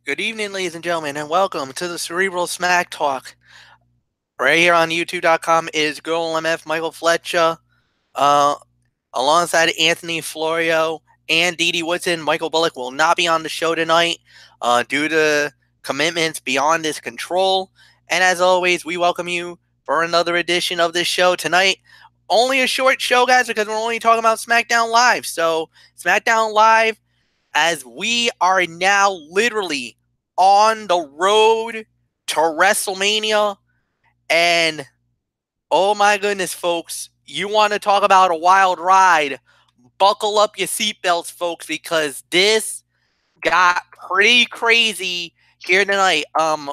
Good evening, ladies and gentlemen, and welcome to the Cerebral Smack Talk. Right here on YouTube.com is Girl MF Michael Fletcher, uh, alongside Anthony Florio and Dee Dee Woodson. Michael Bullock will not be on the show tonight due to commitments beyond his control. And as always, we welcome you for another edition of this show tonight. Only a short show, guys, because we're only talking about SmackDown Live. So, SmackDown Live, as we are now literally on the road to WrestleMania. And oh my goodness, folks, you want to talk about a wild ride? Buckle up your seatbelts, folks, because this got pretty crazy here tonight.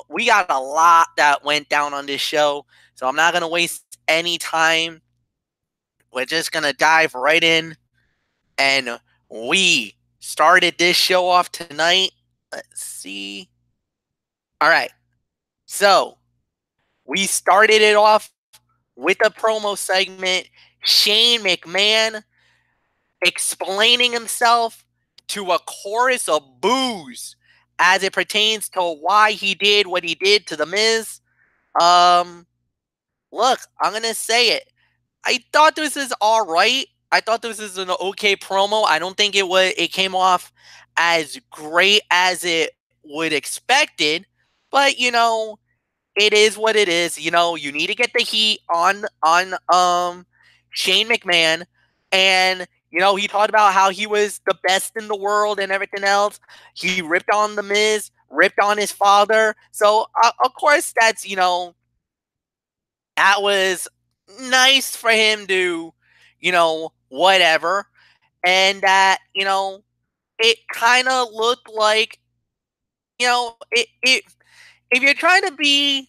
We got a lot that went down on this show, so I'm not gonna waste any time. We're just gonna dive right in, and we started this show off tonight. Let's see. All right, so we started it off with a promo segment. Shane McMahon explaining himself to a chorus of boos as it pertains to why he did what he did to The Miz. Look, I'm going to say it. I thought this is all right. I thought this is an okay promo. I don't think it came off as great as it would expected, but it is what it is. You need to get the heat on Shane McMahon, and he talked about how he was the best in the world and everything else. He ripped on the Miz, ripped on his father. So of course that was nice for him to whatever, and that it kind of looked like it if you're trying to be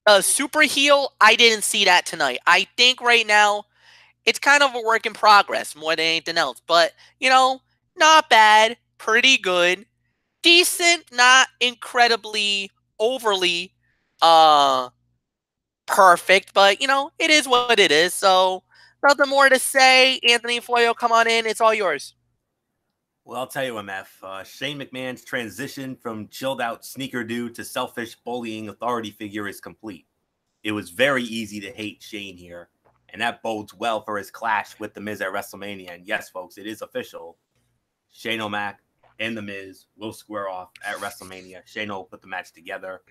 a super heel, I didn't see that tonight. I think right now it's kind of a work in progress more than anything else. But, not bad, pretty good, decent, not incredibly overly uh perfect, but it is what it is. So nothing more to say. Anthony Floyo, come on in. It's all yours. Well, I'll tell you, MF. Shane McMahon's transition from chilled out sneaker dude to selfish bullying authority figure is complete. It was very easy to hate Shane here, and that bodes well for his clash with The Miz at WrestleMania. And yes, folks, it is official. Shane O'Mac and The Miz will square off at WrestleMania. Shane will put the match together,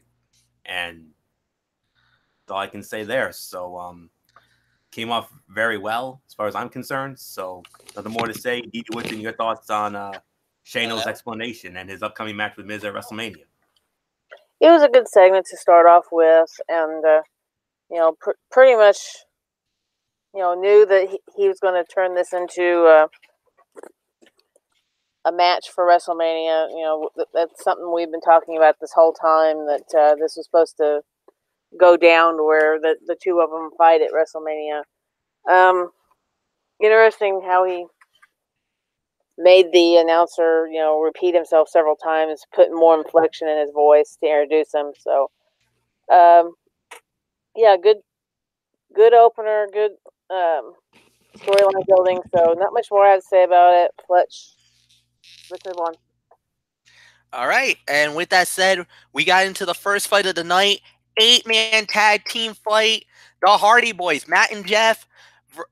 and that's all I can say there. So, came off very well as far as I'm concerned. So nothing more to say. Dee Dee Woodson, your thoughts on Shano's explanation and his upcoming match with Miz at WrestleMania? It was a good segment to start off with, and pretty much knew that he was going to turn this into a match for WrestleMania. That's something we've been talking about this whole time, that this was supposed to go down to where the two of them fight at WrestleMania. Interesting how he made the announcer, repeat himself several times, putting more inflection in his voice to introduce him. So, yeah, good opener, good storyline building. So, not much more I have to say about it. Fletch, let's move on. All right, and with that said, we got into the first fight of the night, 8-man tag team fight. The Hardy Boys, Matt and Jeff,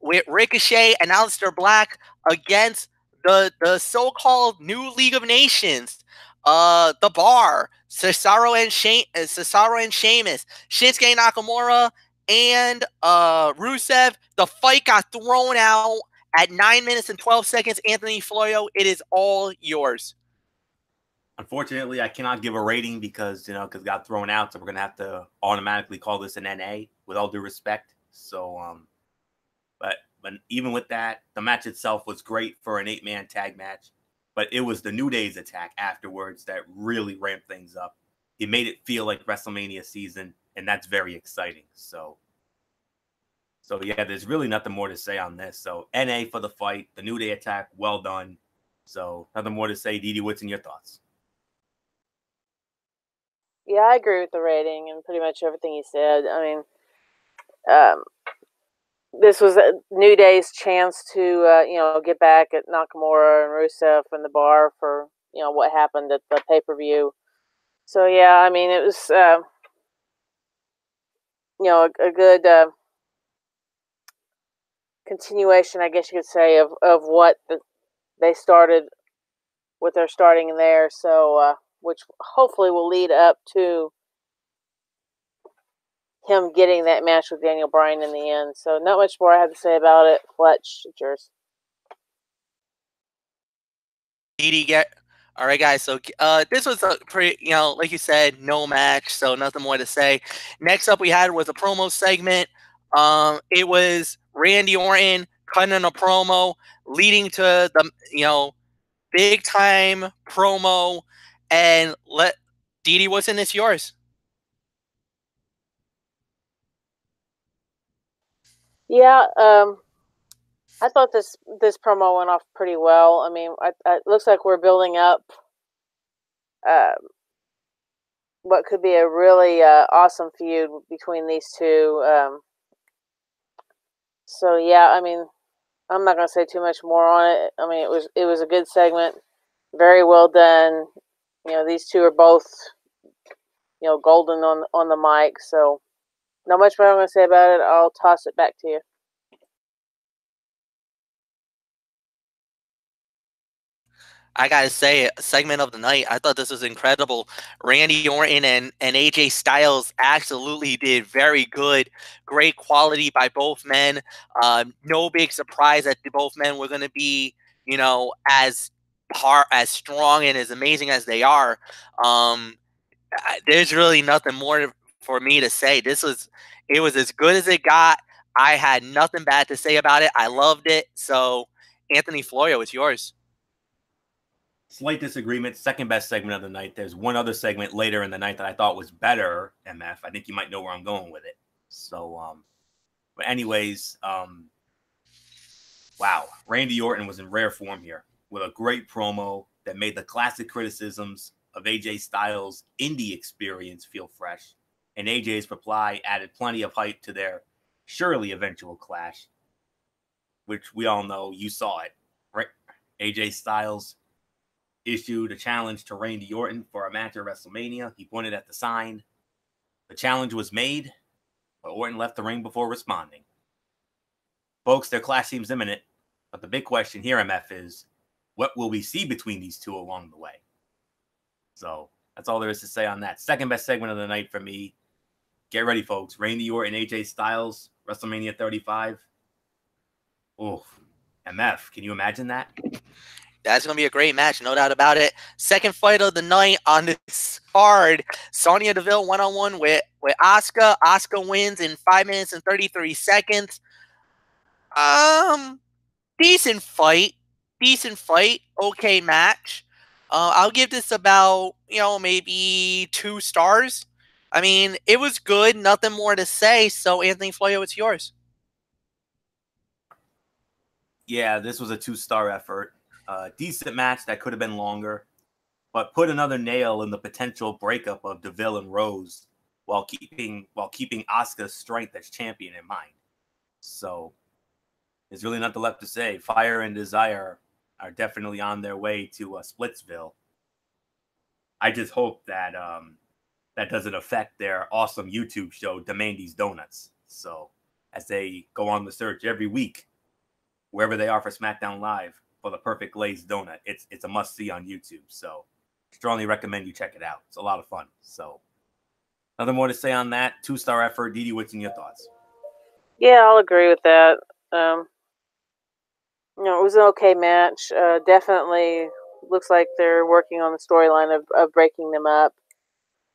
with Ricochet and Aleister Black against the so-called New League of Nations, the Bar, Cesaro and Sheamus, Shinsuke Nakamura, and Rusev. The fight got thrown out at 9 minutes and 12 seconds. Anthony Florio, it is all yours. Unfortunately, I cannot give a rating because it got thrown out. So we're going to have to automatically call this an NA with all due respect. So, but even with that, the match itself was great for an 8-man tag match. But it was the New Day's attack afterwards that really ramped things up. It made it feel like WrestleMania season, and that's very exciting. So yeah, there's really nothing more to say on this. So NA for the fight, the New Day attack, well done. So nothing more to say. Dee Dee, what's in your thoughts? Yeah, I agree with the rating and pretty much everything you said. I mean, this was a New Day's chance to, get back at Nakamura and Rusev and the Bar for what happened at the pay-per-view. So yeah, I mean, it was a good continuation, I guess you could say, of what they started with their starting there. So which hopefully will lead up to him getting that match with Daniel Bryan in the end. So not much more I have to say about it. Fletch, it's yours. Didi, get all right, guys. So this was a pretty, like you said, no match, so nothing more to say. Next up, we had was a promo segment. It was Randy Orton cutting a promo, leading to the big time promo, and Didi, what's in this yours? Yeah, I thought this promo went off pretty well. I mean, it looks like we're building up what could be a really awesome feud between these two. So yeah, I mean, I'm not going to say too much more on it. I mean, it was a good segment, very well done. These two are both golden on the mic. So not much more I'm going to say about it. I'll toss it back to you. I gotta say, segment of the night. I thought this was incredible. Randy Orton and AJ Styles absolutely did very good. Great quality by both men. No big surprise that both men were going to be, as strong and as amazing as they are. There's really nothing more for me to say. It was as good as it got. I had nothing bad to say about it. I loved it. So, Anthony Florio, it's yours. Slight disagreement. Second best segment of the night. There's one other segment later in the night that I thought was better, MF. I think you might know where I'm going with it. So, but anyways, wow. Randy Orton was in rare form here with a great promo that made the classic criticisms of AJ Styles' indie experience feel fresh. And AJ's reply added plenty of hype to their surely eventual clash, which we all know you saw it, right? AJ Styles issued a challenge to Randy Orton for a match at WrestleMania. He pointed at the sign. The challenge was made, but Orton left the ring before responding. Folks, their clash seems imminent, but the big question here, MF, is what will we see between these two along the way? So that's all there is to say on that. Second best segment of the night for me. Get ready, folks. Randy Orton, AJ Styles, WrestleMania 35. Oh, MF, can you imagine that? That's going to be a great match, no doubt about it. Second fight of the night on this card, Sonya Deville one-on-one with Asuka. Asuka wins in 5 minutes and 33 seconds. Decent fight. Okay match. I'll give this about, maybe 2 stars. I mean, it was good. Nothing more to say. So, Anthony Florio, it's yours. Yeah, this was a 2-star effort. Decent match that could have been longer, but put another nail in the potential breakup of Deville and Rose while keeping Asuka's strength as champion in mind. So there's really nothing left to say. Fire and Desire are definitely on their way to Splitsville. I just hope that that doesn't affect their awesome YouTube show, Demandy's Donuts. So as they go on the search every week, wherever they are for Smackdown Live, for the perfect glazed donut. It's a must-see on YouTube. So strongly recommend you check it out. It's a lot of fun. So nothing more to say on that. 2-star effort. Didi, what's in your thoughts? Yeah, I'll agree with that. It was an okay match. Definitely looks like they're working on the storyline of breaking them up.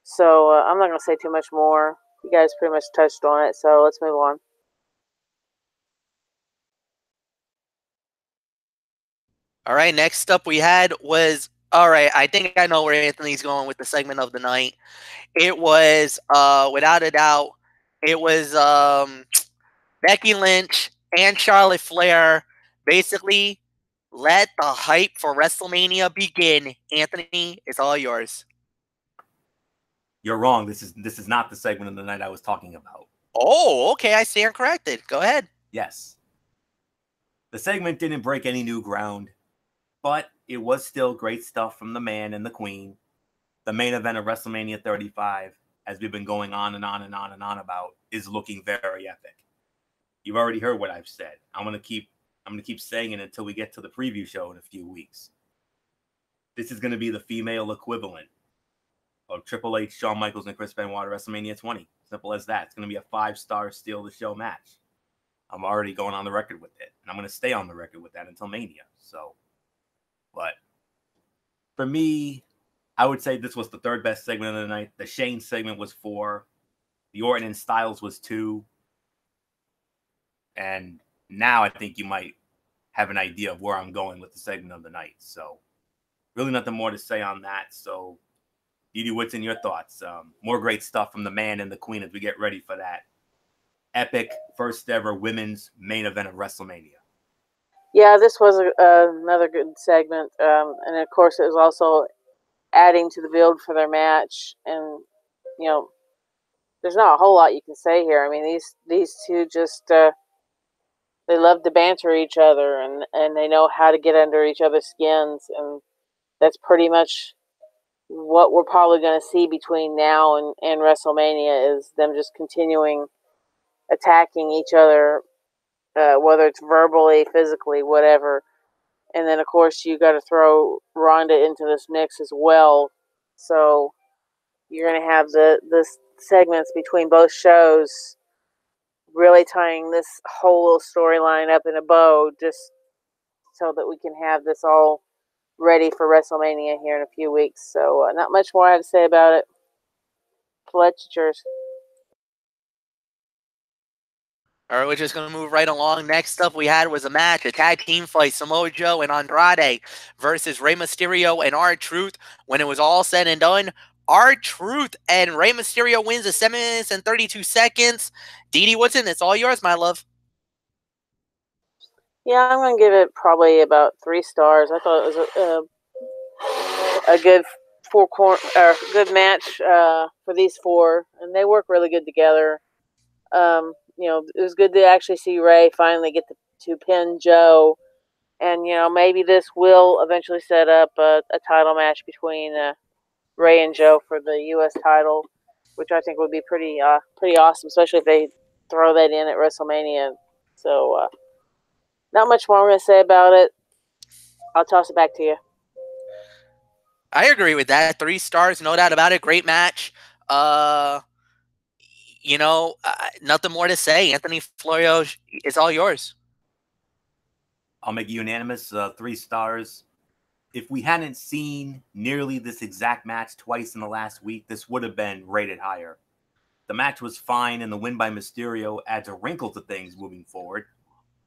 So I'm not going to say too much more. You guys pretty much touched on it. So let's move on. All right, next up we had was, all right, I think I know where Anthony's going with the segment of the night. It was, without a doubt, it was Becky Lynch and Charlotte Flair basically let the hype for WrestleMania begin. Anthony, it's all yours. You're wrong. This is not the segment of the night I was talking about. Oh, okay, I stand corrected. Go ahead. Yes. The segment didn't break any new ground, but it was still great stuff from the man and the queen. The main event of WrestleMania 35, as we've been going on and on and on and on about, is looking very epic. You've already heard what I've said. I'm gonna keep saying it until we get to the preview show in a few weeks. This is gonna be the female equivalent of Triple H, Shawn Michaels, and Chris Benoit at WrestleMania 20. Simple as that. It's gonna be a 5-star steal the show match. I'm already going on the record with it, and I'm gonna stay on the record with that until Mania. So, but for me, I would say this was the third best segment of the night. The Shane segment was 4. The Orton and Styles was 2. And now I think you might have an idea of where I'm going with the segment of the night. So really nothing more to say on that. So Didi Whitson, your thoughts? More great stuff from the man and the queen as we get ready for that epic first ever women's main event of WrestleMania. Yeah, this was another good segment. And of course, it was also adding to the build for their match. And, you know, there's not a whole lot you can say here. I mean, these two just they love to banter each other, and they know how to get under each other's skins, and that's pretty much what we're probably going to see between now and WrestleMania is them just continuing attacking each other, whether it's verbally, physically, whatever. And then, of course, you got to throw Ronda into this mix as well. So you're going to have the segments between both shows really tying this whole storyline up in a bow just so that we can have this all ready for WrestleMania here in a few weeks. So not much more I have to say about it. Fletch, it's yours. All right, we're just going to move right along. Next up we had was a match, a tag team fight, Samoa Joe and Andrade versus Rey Mysterio and R-Truth. When it was all said and done, R-Truth and Rey Mysterio wins at 7 minutes and 32 seconds. Didi Woodson, it's all yours, my love. Yeah, I'm going to give it probably about 3 stars. I thought it was a good good match for these 4, and they work really good together. You know, it was good to actually see Rey finally get to pin Joe, and you know maybe this will eventually set up a title match between Rey and Joe for the U.S. title, which I think would be pretty awesome, especially if they throw that in at WrestleMania. So, not much more I'm going to say about it. I'll toss it back to you. I agree with that. 3 stars, no doubt about it. Great match. You know, nothing more to say. Anthony Florio, it's all yours. I'll make it unanimous, 3 stars. If we hadn't seen nearly this exact match twice in the last week, this would have been rated higher. The match was fine, and the win by Mysterio adds a wrinkle to things moving forward,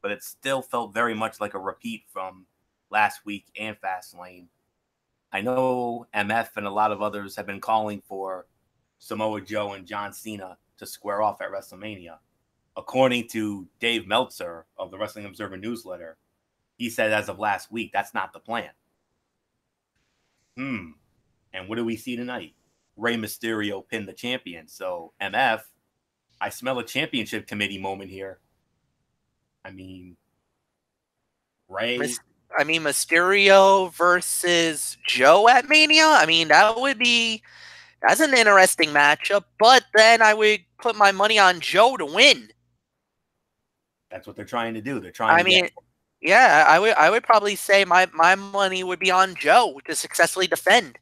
but it still felt very much like a repeat from last week and Fastlane. I know MF and a lot of others have been calling for Samoa Joe and John Cena to square off at WrestleMania. According to Dave Meltzer of the Wrestling Observer newsletter, he said as of last week, that's not the plan. And what do we see tonight? Rey Mysterio pinned the champion. So, MF, I smell a championship committee moment here. I mean, Rey... Mysterio versus Joe at Mania? I mean, that's an interesting matchup, but then I would put my money on Joe to win. That's what they're trying to do. They're trying to get... Yeah, I would probably say my money would be on Joe to successfully defend.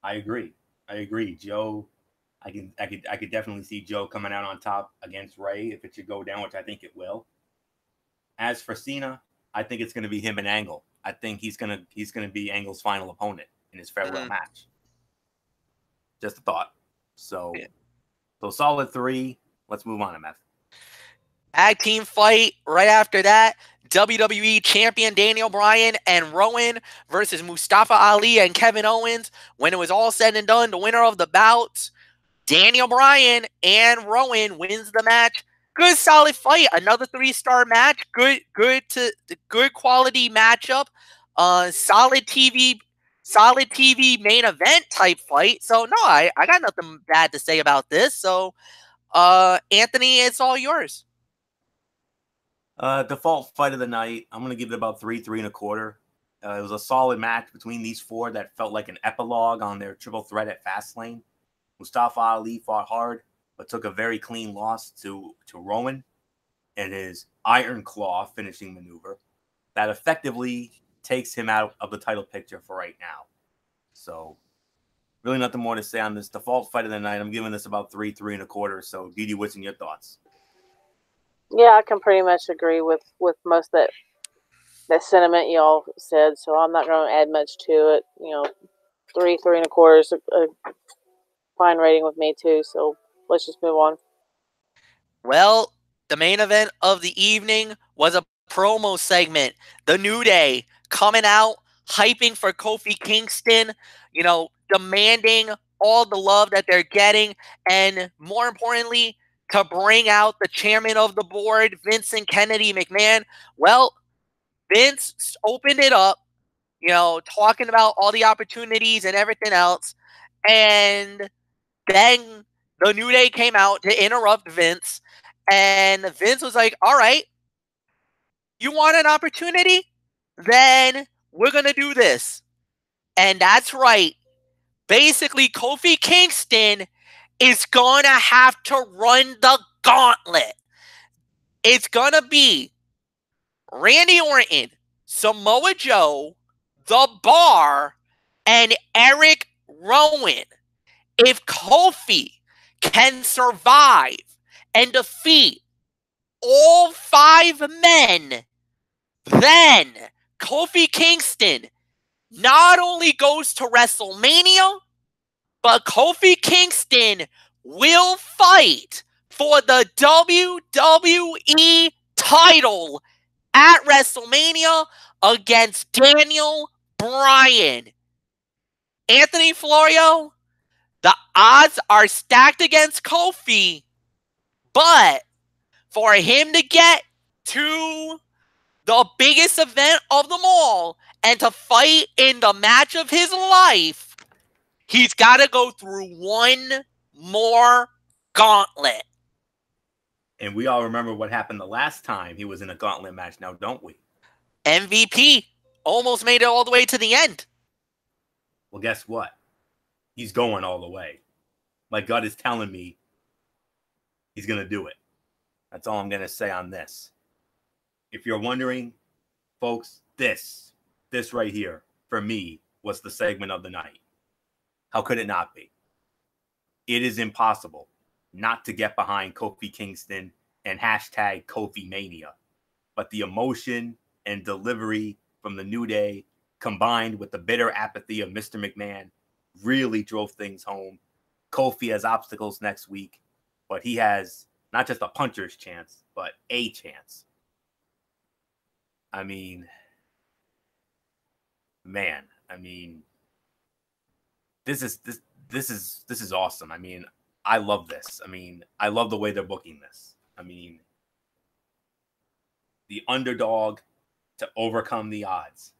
I agree. Joe, I could definitely see Joe coming out on top against Rey if it should go down, which I think it will. As for Cena, I think it's going to be him and Angle. I think he's gonna be Angle's final opponent in his farewell match. Just a thought. So solid 3. Let's move on, MF. Tag team fight right after that. WWE champion Daniel Bryan and Rowan versus Mustafa Ali and Kevin Owens. When it was all said and done, the winner of the bouts, Daniel Bryan and Rowan, wins the match. Good solid fight. Another 3-star match. Good quality matchup. Solid TV main event type fight. So no, I got nothing bad to say about this. So Anthony, it's all yours. Default fight of the night. I'm going to give it about 3.25. It was a solid match between these four that felt like an epilogue on their triple threat at Fastlane. Mustafa Ali fought hard, but took a very clean loss to Rowan and his Iron Claw finishing maneuver that effectively takes him out of the title picture for right now. So really nothing more to say on this default fight of the night. I'm giving this about 3.25. So Didi, what's in your thoughts? Yeah, I can pretty much agree with most of that sentiment y'all said. So I'm not going to add much to it. 3.25 is a fine rating with me too. So let's just move on. Well, the main event of the evening was a promo segment. The New Day coming out, hyping for Kofi Kingston, demanding all the love that they're getting, and more importantly, to bring out the chairman of the board, Vincent Kennedy McMahon. Well, Vince opened it up, talking about all the opportunities and everything else, and then the New Day came out to interrupt Vince. And Vince was like, all right, you want an opportunity? Then we're going to do this. And that's right. Basically, Kofi Kingston is going to have to run the gauntlet. It's going to be Randy Orton, Samoa Joe, The Bar, and Eric Rowan. If Kofi can survive and defeat all 5 men, then Kofi Kingston not only goes to WrestleMania, but Kofi Kingston will fight for the WWE title at WrestleMania against Daniel Bryan. Anthony Florio, the odds are stacked against Kofi, but for him to get to the biggest event of them all and to fight in the match of his life, he's got to go through one more gauntlet. And we all remember what happened the last time he was in a gauntlet match now, don't we? MVP almost made it all the way to the end. Well, guess what? He's going all the way. My gut is telling me he's going to do it. That's all I'm going to say on this. If you're wondering, folks, this right here, for me, was the segment of the night. How could it not be? It is impossible not to get behind Kofi Kingston and hashtag Kofi Mania. But the emotion and delivery from the New Day, combined with the bitter apathy of Mr. McMahon, really drove things home. Kofi has obstacles next week, but he has not just a puncher's chance, but a chance. I mean, man, this is awesome. I mean, I love this. I mean, I love the way they're booking this. I mean, the underdog to overcome the odds.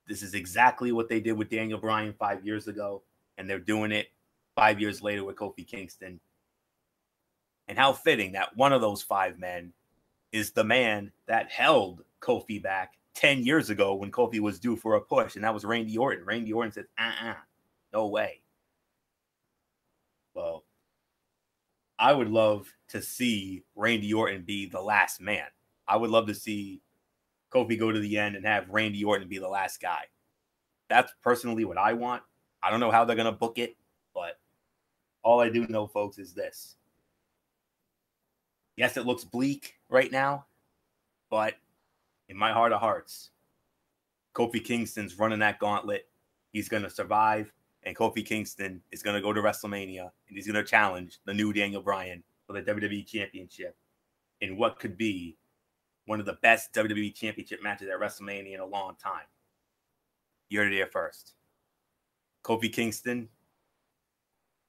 This is exactly what they did with Daniel Bryan 5 years ago, and they're doing it 5 years later with Kofi Kingston. And how fitting that one of those 5 men is the man that held Kofi back 10 years ago when Kofi was due for a push, and that was Randy Orton. Randy Orton said, no way. Well, I would love to see Randy Orton be the last man. I would love to see Kofi go to the end and have Randy Orton be the last guy. That's personally what I want. I don't know how they're going to book it, but all I do know, folks, is this. Yes, it looks bleak right now, but in my heart of hearts, Kofi Kingston's running that gauntlet. He's going to survive, and Kofi Kingston is going to go to WrestleMania, and he's going to challenge the new Daniel Bryan for the WWE Championship in what could be one of the best WWE Championship matches at WrestleMania in a long time. You heard it here first. Kofi Kingston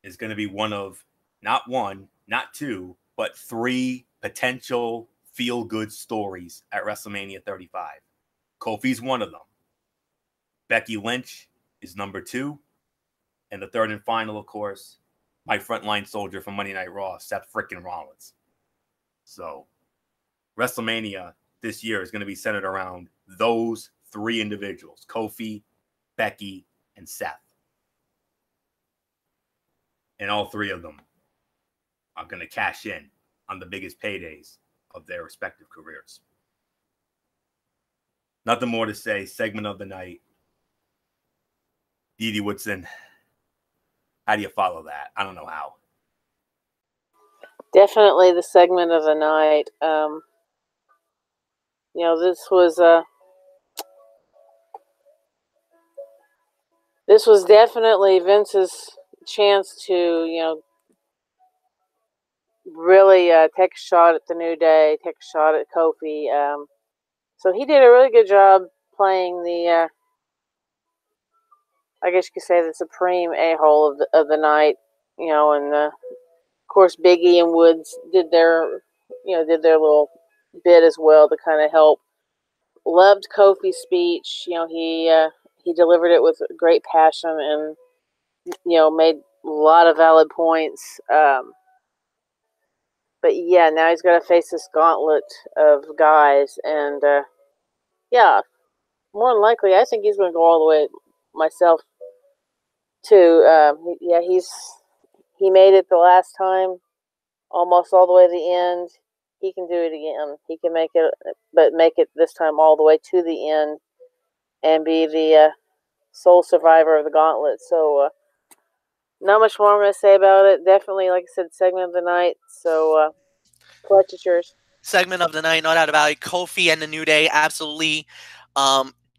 is going to be one of not one, not two, but 3 potential feel-good stories at WrestleMania 35. Kofi's one of them. Becky Lynch is number 2. And the third and final, of course, my frontline soldier from Monday Night Raw, Seth frickin' Rollins. So WrestleMania this year is going to be centered around those three individuals: Kofi, Becky, and Seth. And all three of them are going to cash in on the biggest paydays of their respective careers. Nothing more to say. Segment of the night. Didi Woodson, how do you follow that? I don't know how. Definitely the segment of the night. This was definitely Vince's chance to, really take a shot at the New Day, take a shot at Kofi. So he did a really good job playing the, I guess you could say, the supreme a-hole of the night, and of course Big E and Woods did their little bit as well to kind of help. Loved Kofi's speech. He delivered it with great passion and made a lot of valid points. But yeah, now he's got to face this gauntlet of guys, and yeah, more than likely, I think he's going to go all the way myself too. He made it the last time, almost all the way to the end. He can do it again. He can make it this time all the way to the end, and be the sole survivor of the gauntlet. So, not much more I'm going to say about it. Definitely, like I said, segment of the night. So, Clutch, it's yours. Segment of the night, no doubt about it. Kofi and the New Day, absolutely.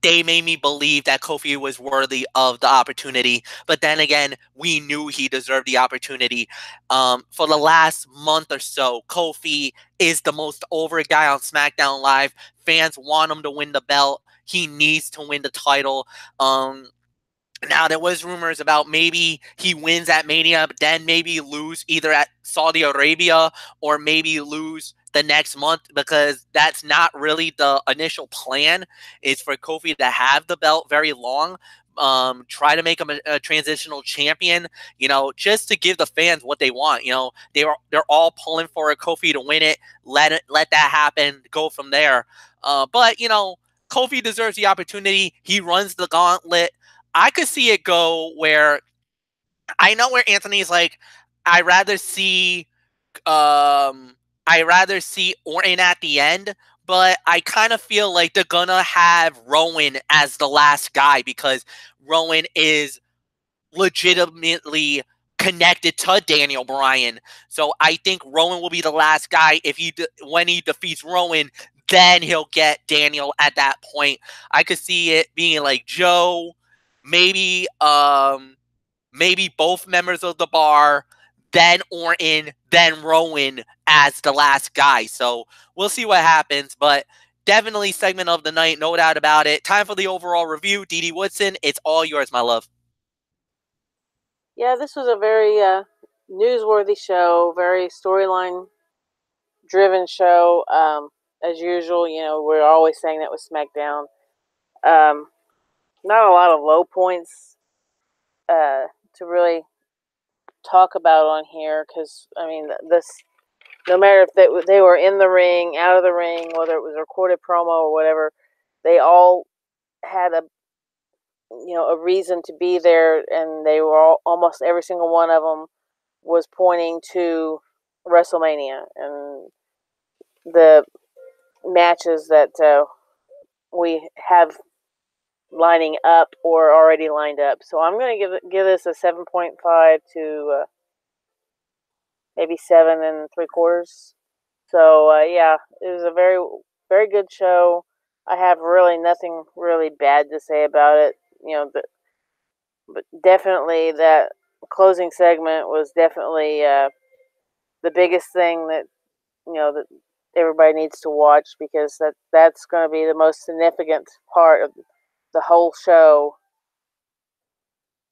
They made me believe that Kofi was worthy of the opportunity. But then again, we knew he deserved the opportunity. For the last month or so, Kofi is the most over guy on SmackDown Live. Fans want him to win the belt. He needs to win the title. Now, there was rumors about maybe he wins at Mania, but then maybe lose either at Saudi Arabia or maybe lose the next month, because that's not really the initial plan. Is for Kofi to have the belt very long, try to make him a transitional champion, just to give the fans what they want. They're all pulling for a Kofi to win it. Let that happen. Go from there. But Kofi deserves the opportunity. He runs the gauntlet. I could see it go where I know where Anthony's like, I rather see Orton at the end, but I kind of feel like they're gonna have Rowan as the last guy, because Rowan is legitimately connected to Daniel Bryan. So I think Rowan will be the last guy. When he defeats Rowan, then he'll get Daniel at that point. I could see it being like Joe, maybe both members of the Bar, then Orton, then Rowan as the last guy. So we'll see what happens, but definitely segment of the night, no doubt about it. Time for the overall review. Didi Woodson, it's all yours, my love. Yeah, this was a very newsworthy show, very storyline-driven show. As usual, we're always saying that with SmackDown. Not a lot of low points to really talk about on here, because no matter if they were in the ring, out of the ring, whether it was a recorded promo or whatever, they all had a reason to be there, and they were almost every single one of them was pointing to WrestleMania and the matches that we have lining up or already lined up. So I'm going to give this a 7.5 to maybe 7.75. So yeah, it was a very, very good show. I have really nothing really bad to say about it. But definitely that closing segment was definitely the biggest thing that that everybody needs to watch, because that's going to be the most significant part of the whole show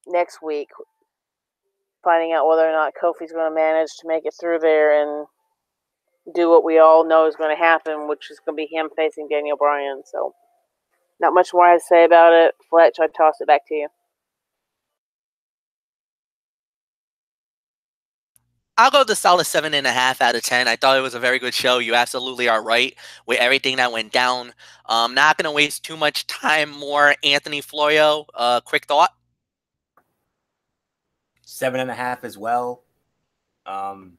next week. Finding out whether or not Kofi's going to manage to make it through there and do what we all know is going to happen, which is going to be him facing Daniel Bryan. So, not much more I have to say about it. Fletch, I toss it back to you. I'll go the solid 7.5 out of 10. I thought it was a very good show. You absolutely are right with everything that went down. Not going to waste too much time more. Anthony Florio, quick thought. 7.5 as well. Some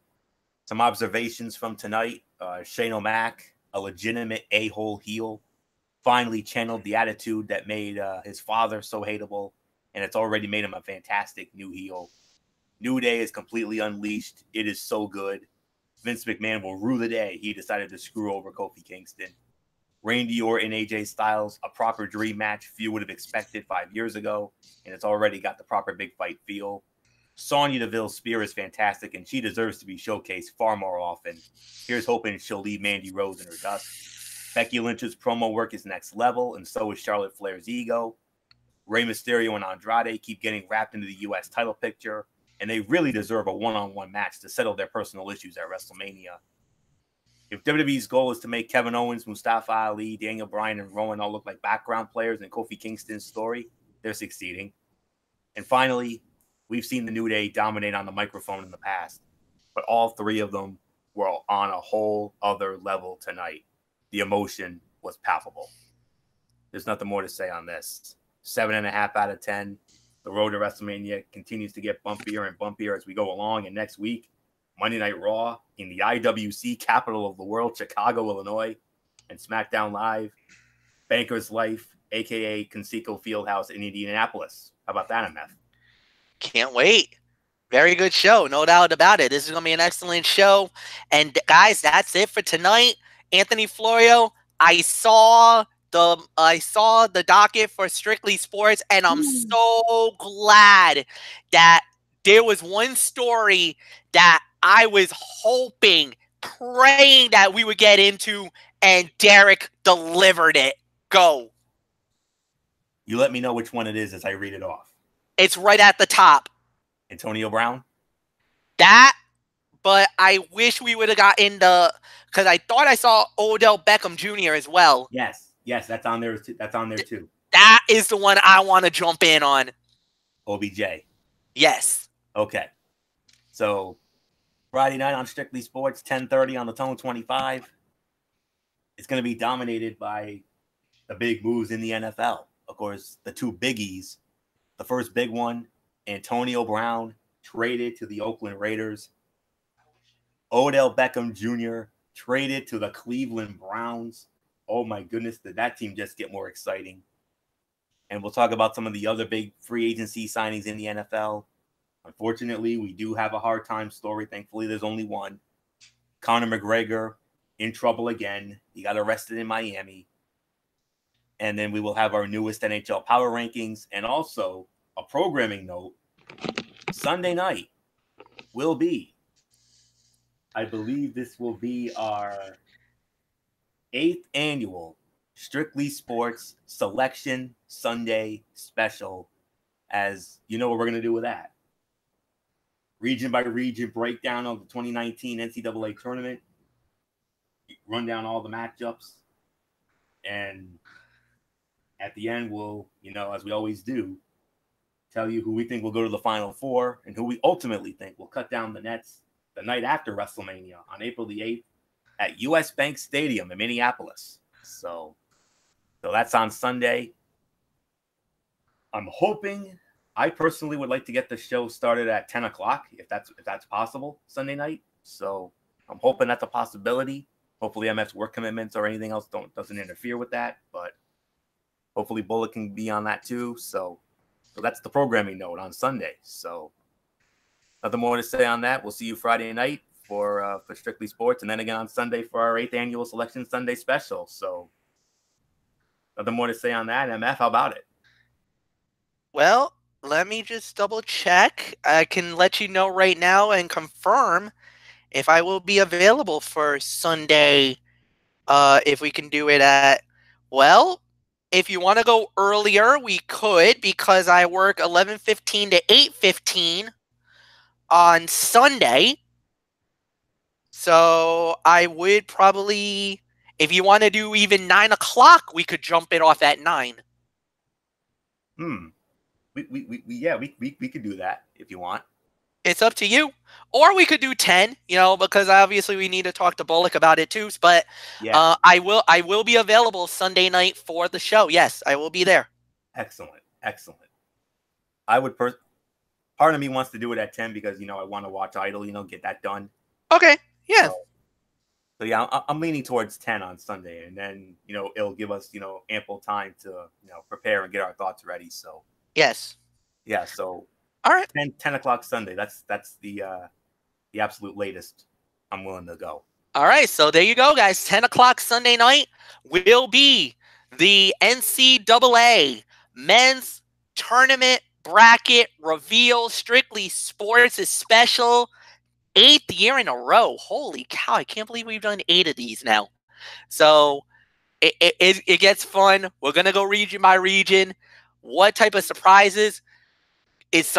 observations from tonight. Shane O'Mac, a legitimate a-hole heel, finally channeled the attitude that made his father so hateable, and it's already made him a fantastic new heel. New Day is completely unleashed. It is so good. Vince McMahon will rue the day he decided to screw over Kofi Kingston. Randy Orton and AJ Styles, a proper dream match few would have expected 5 years ago, and it's already got the proper big fight feel. Sonya Deville's spear is fantastic, and she deserves to be showcased far more often. Here's hoping she'll leave Mandy Rose in her dust. Becky Lynch's promo work is next level, and so is Charlotte Flair's ego. Rey Mysterio and Andrade keep getting wrapped into the U.S. title picture, and they really deserve a one-on-one match to settle their personal issues at WrestleMania. If WWE's goal is to make Kevin Owens, Mustafa Ali, Daniel Bryan, and Rowan all look like background players in Kofi Kingston's story, they're succeeding. And finally, we've seen the New Day dominate on the microphone in the past, but all three of them were on a whole other level tonight. The emotion was palpable. There's nothing more to say on this. 7.5 out of 10. The road to WrestleMania continues to get bumpier and bumpier as we go along. And next week, Monday Night Raw in the IWC capital of the world, Chicago, Illinois, and SmackDown Live, Banker's Life, a.k.a. Conseco Fieldhouse in Indianapolis. How about that, MF? Can't wait. Very good show, no doubt about it. This is going to be an excellent show. And guys, that's it for tonight. Anthony Florio, I saw the docket for Strictly Sports, and I'm so glad that there was one story that I was hoping, praying that we would get into, and Derek delivered it. Go. You let me know which one it is as I read it off. It's right at the top. Antonio Brown? That, but I wish we would have gotten because I thought I saw Odell Beckham Jr. as well. Yes, that's on there. That's on there too. That is the one I want to jump in on. OBJ. Yes. Okay. So Friday night on Strictly Sports, 10:30 on the Tone 25. It's going to be dominated by the big moves in the NFL. Of course, the two biggies. The first big one, Antonio Brown traded to the Oakland Raiders. Odell Beckham Jr. traded to the Cleveland Browns. Oh my goodness, did that team just get more exciting? And we'll talk about some of the other big free agency signings in the NFL. Unfortunately, we do have a hard time story. Thankfully, there's only one. Conor McGregor in trouble again. He got arrested in Miami. And then we will have our newest NHL Power Rankings. And also, a programming note, Sunday night will be, I believe this will be our 8th annual Strictly Sports Selection Sunday special. As you know what we're going to do with that. Region by region breakdown of the 2019 NCAA tournament. Run down all the matchups. And at the end, we'll, as we always do, tell you who we think will go to the Final Four and who we ultimately think will cut down the nets the night after WrestleMania on April the 8th at US Bank Stadium in Minneapolis. So that's on Sunday. I'm hoping, I personally would like to get the show started at 10 o'clock, if that's possible, Sunday night. So I'm hoping that's a possibility. Hopefully MF's work commitments or anything else doesn't interfere with that. But hopefully Bullet can be on that too. So that's the programming note on Sunday. So nothing more to say on that. We'll see you Friday night for Strictly Sports, and then again on Sunday for our 8th annual Selection Sunday special. So nothing more to say on that. MF, how about it? Well, let me just double check. I can let you know right now and confirm if I will be available for Sunday. If we can do it if you want to go earlier, we could, because I work 11:15 to 8:15 on Sunday. So I would probably, if you want to do even 9 o'clock, we could jump it off at 9. We could do that if you want. It's up to you. Or we could do 10, you know, because obviously we need to talk to Bullock about it too. But Yeah. I will be available Sunday night for the show. Yes, I will be there. Excellent. Excellent. I would part of me wants to do it at 10 because, you know, I want to watch Idol, you know, get that done. Okay. Yeah. So yeah, I'm leaning towards 10 on Sunday, and then, you know, it'll give us, you know, ample time to, you know, prepare and get our thoughts ready. So yes. Yeah, so all right, 10 o'clock Sunday. That's the absolute latest I'm willing to go. All right, so there you go, guys. 10 o'clock Sunday night will be the NCAA Men's Tournament Bracket Reveal. Strictly Sports is special. 8th year in a row. Holy cow, I can't believe we've done 8 of these now. So it gets fun. We're going to go region by region. What type of surprises? Who's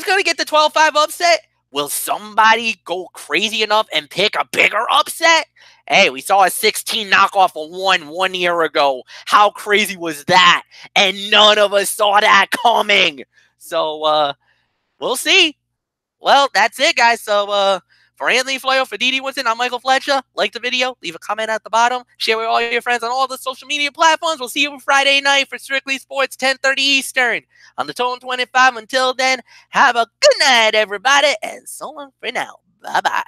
going to get the 12-5 upset? Will somebody go crazy enough and pick a bigger upset? Hey, we saw a 16 knockoff of 1 year ago. How crazy was that? And none of us saw that coming. So we'll see. Well, that's it, guys. So for Anthony Florio, for Didi Woodson, I'm Michael Fletcher. Like the video, leave a comment at the bottom, share with all your friends on all the social media platforms. We'll see you Friday night for Strictly Sports, 10:30 Eastern on the Tone 25. Until then, have a good night, everybody, and so long for now. Bye-bye.